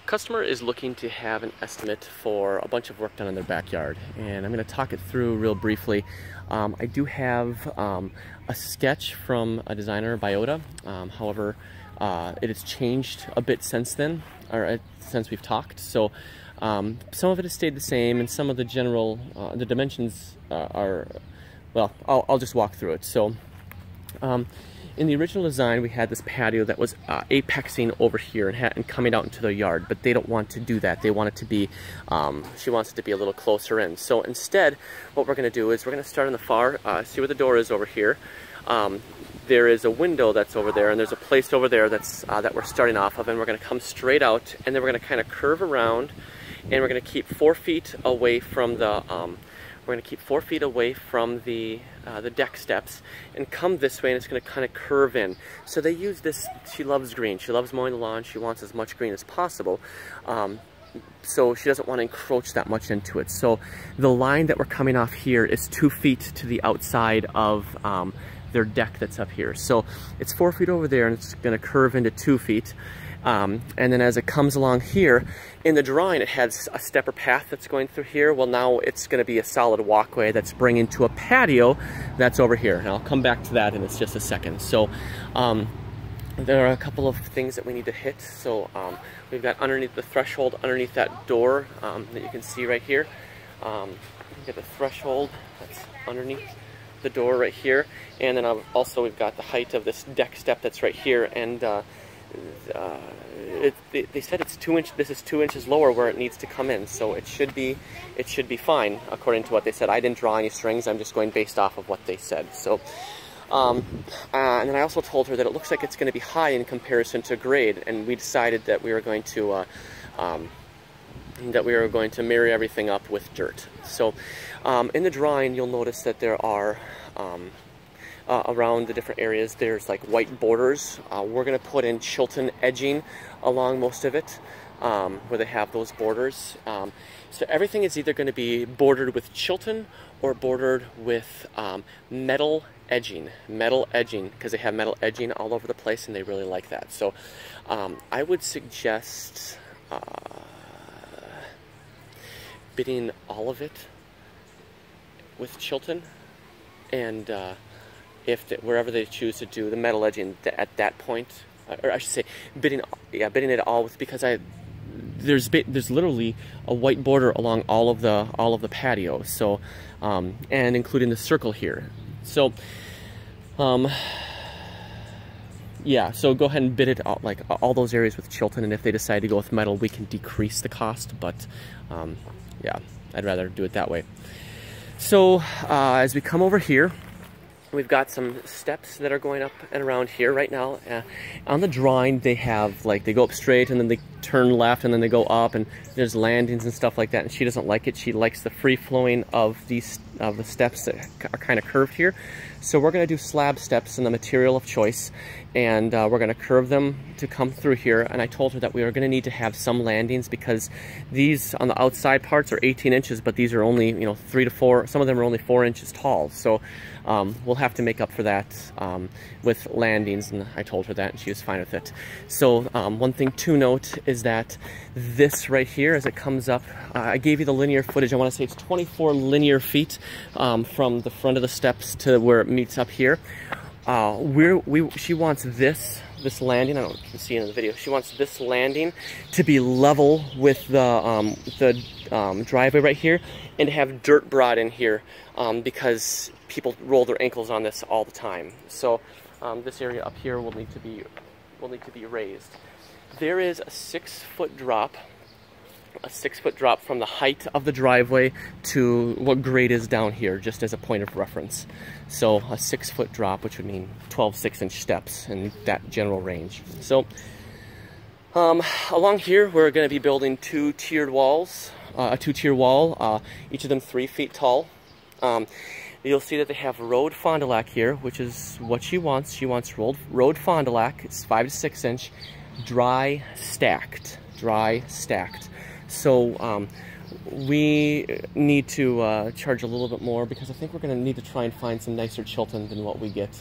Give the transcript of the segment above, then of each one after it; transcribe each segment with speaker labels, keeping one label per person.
Speaker 1: customer is looking to have an estimate for a bunch of work done in their backyard, and I'm going to talk it through real briefly. I do have a sketch from a designer, Biota. However, it has changed a bit since then, or since we've talked. So some of it has stayed the same, and some of the general, the dimensions are, well, I'll just walk through it. So in the original design, we had this patio that was apexing over here and coming out into the yard, but they don't want to do that. They want it to be, she wants it to be a little closer in. So instead, what we're going to do is we're going to start in the far, see where the door is over here. There is a window that's over there, and there's a place over there that's that we're starting off of, and we're going to come straight out, and then we're going to kind of curve around, and we're going to keep 4 feet away from the we're going to keep 4 feet away from the deck steps and come this way, and it's going to kind of curve in. So they use this, she loves green, she loves mowing the lawn, she wants as much green as possible. So she doesn't want to encroach that much into it. So the line that we're coming off here is 2 feet to the outside of their deck that's up here. So it's 4 feet over there, and it's going to curve into 2 feet. And then as it comes along here, in the drawing it has a stepper path that's going through here. Well, now it's going to be a solid walkway that's bringing to a patio that's over here. And I'll come back to that in just a second. So there are a couple of things that we need to hit. So we've got underneath the threshold, underneath that door that you can see right here. You get the threshold that's underneath the door right here. And then also we've got the height of this deck step that's right here. And they said it's 2 inches. This is 2 inches lower where it needs to come in, so it should be fine according to what they said. I didn't draw any strings. I'm just going based off of what they said. So, and then I also told her that it looks like it's going to be high in comparison to grade, and we decided that we were going to marry everything up with dirt. So, in the drawing, you'll notice that there are. Around the different areas, there's like white borders. We're going to put in Chilton edging along most of it, where they have those borders. So everything is either going to be bordered with Chilton or bordered with metal edging, because they have metal edging all over the place, and they really like that. So I would suggest bidding all of it with Chilton, and wherever they choose to do the metal edging at that point, or I should say, bidding it all with, because there's literally a white border along all of the patio, so and including the circle here. So yeah, so go ahead and bid it out, like all those areas with Chilton, and if they decide to go with metal, we can decrease the cost, but yeah, I'd rather do it that way. So as we come over here, we've got some steps that are going up and around here right now. On the drawing, they have, like, they go up straight and then they turn left and then they go up, and there's landings and stuff like that, and she doesn't like it. She likes the free flowing of the steps that are kind of curved here. So we're going to do slab steps in the material of choice, and we're going to curve them to come through here. And I told her that we are going to need to have some landings, because these on the outside parts are 18 inches, but these are only, 3 to 4, some of them are only 4 inches tall. So we'll have to make up for that with landings, and I told her that, and she was fine with it. So one thing to note is that this right here, as it comes up, I gave you the linear footage. I want to say it's 24 linear feet from the front of the steps to where it meets up here. She wants this landing. I don't know if you can see it in the video. She wants this landing to be level with the driveway right here, and to have dirt brought in here because people roll their ankles on this all the time. So this area up here will need to be raised. There is a 6-foot drop. A 6-foot drop from the height of the driveway to what grade is down here, just as a point of reference. So a 6-foot drop, which would mean 12 6-inch steps in that general range. So along here, we're going to be building 2 tiered walls, a 2-tier wall, each of them 3 feet tall. You'll see that they have road fond du lac here, which is what she wants. She wants road fond du lac. It's 5 to 6 inch, dry stacked. So we need to charge a little bit more, because I think we're going to need to try and find some nicer Chilton than what we get,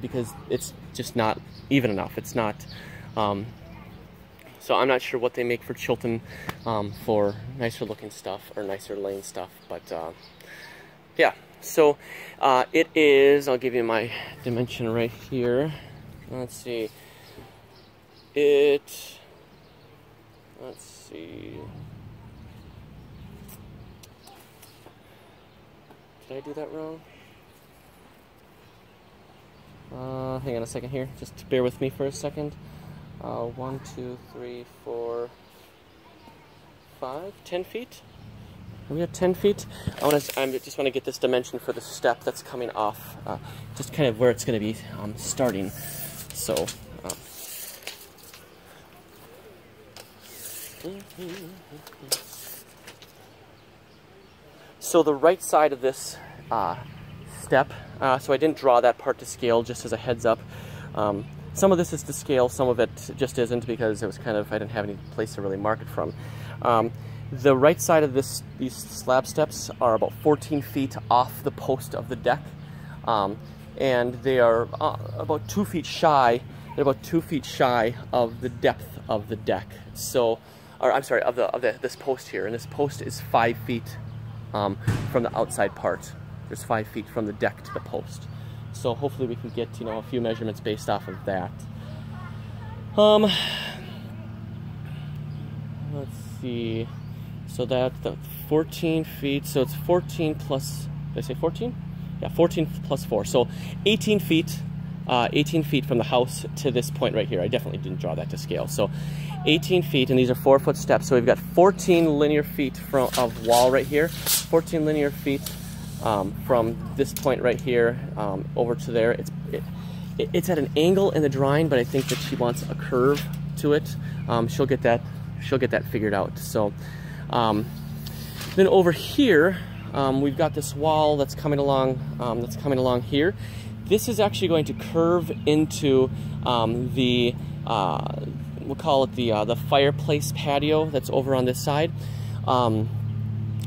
Speaker 1: because it's just not even enough. It's not So I'm not sure what they make for Chilton for nicer looking stuff or nicer lane stuff, but yeah. So it is, I'll give you my dimension right here. Let's see. Let's see. Did I do that wrong? Hang on a second here. Just bear with me for a second. 1, 2, 3, 4, 5, 10 feet. Are we at 10 feet? I just want to get this dimension for the step that's coming off, just kind of where it's going to be starting. So, so the right side of this step, so I didn't draw that part to scale, just as a heads up. Some of this is to scale, some of it just isn't, because it was kind of, I didn't have any place to really mark it from. The right side of these slab steps are about 14 feet off the post of the deck, and they are about 2 feet shy. They're about 2 feet shy of the depth of the deck. So, or I'm sorry, of this post here, and this post is 5 feet from the outside part. There's 5 feet from the deck to the post. So hopefully we can get, you know, a few measurements based off of that. Let's see. So that's the 14 feet. So it's 14 plus, did I say 14? Yeah, 14 plus 4. So 18 feet. 18 feet from the house to this point right here. I definitely didn't draw that to scale. So 18 feet, and these are 4-foot steps. So we've got 14 linear feet of wall right here. 14 linear feet from this point right here over to there. It's at an angle in the drawing, but I think that she wants a curve to it. She'll get that figured out. So then over here we've got this wall that's coming along here. This is actually going to curve into we'll call it the fireplace patio that's over on this side.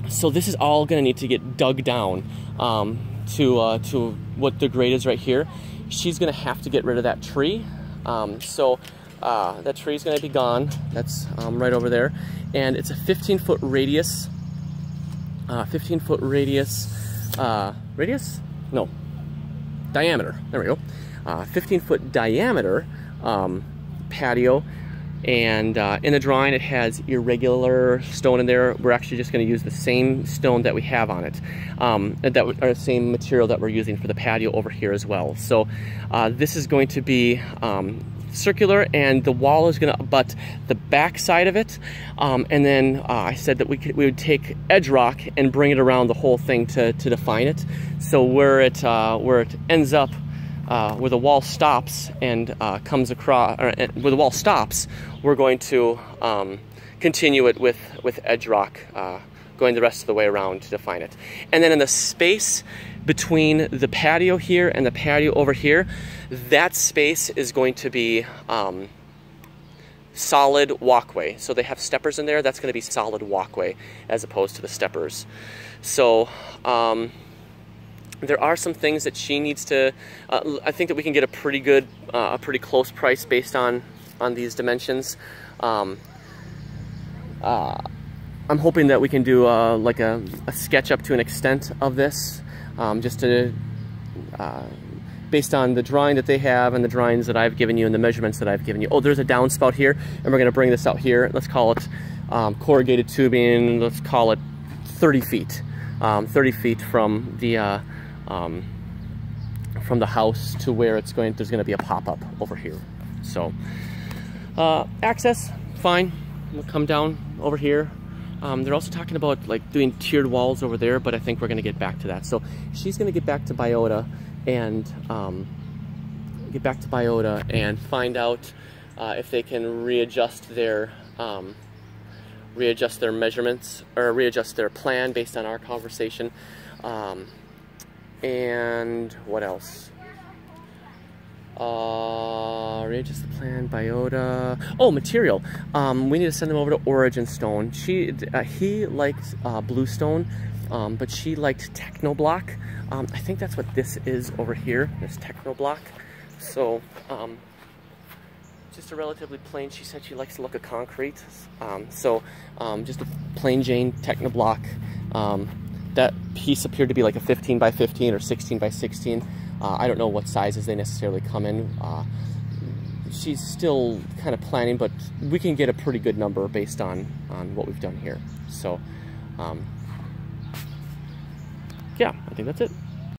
Speaker 1: So this is all going to need to get dug down to what the grade is right here. She's going to have to get rid of that tree. So that tree is going to be gone. That's right over there. And it's a 15-foot radius. 15-foot radius. Radius? No. Diameter. There we go. 15-foot diameter patio. And in the drawing it has irregular stone in there. We're actually just going to use the same stone that we have on it. The same material that we're using for the patio over here as well. So this is going to be circular, and the wall is going to abut the back side of it. And then I said that we would take edge rock and bring it around the whole thing to define it. So where it ends up, where the wall stops and comes across, or where the wall stops, we're going to continue it with edge rock, going the rest of the way around to define it. And then in the space between the patio here and the patio over here, that space is going to be solid walkway. So they have steppers in there. That's going to be solid walkway as opposed to the steppers. So there are some things that she needs to, I think that we can get a pretty good, a pretty close price based on these dimensions. I'm hoping that we can do like a sketch up to an extent of this, just to, based on the drawing that they have and the drawings that I've given you and the measurements that I've given you. Oh, there's a downspout here, and we're going to bring this out here. Let's call it corrugated tubing. Let's call it 30 feet. 30 feet from the house to where there's going to be a pop-up over here. So access, fine. We'll come down over here. They're also talking about like doing tiered walls over there, but I think we're going to get back to that. So she's going to get back to Biota and find out if they can readjust their measurements or readjust their plan based on our conversation. And what else? Readjust the plan, Biota. Oh, material. We need to send them over to Origin Stone. He liked Bluestone, but she liked Technoblock. I think that's what this is over here. This Technoblock. So, just a relatively plain, she said she likes the look of concrete. Just a plain Jane Technoblock. That piece appeared to be like a 15 by 15 or 16 by 16. I don't know what sizes they necessarily come in. She's still kind of planning, but we can get a pretty good number based on what we've done here. So, yeah, I think that's it.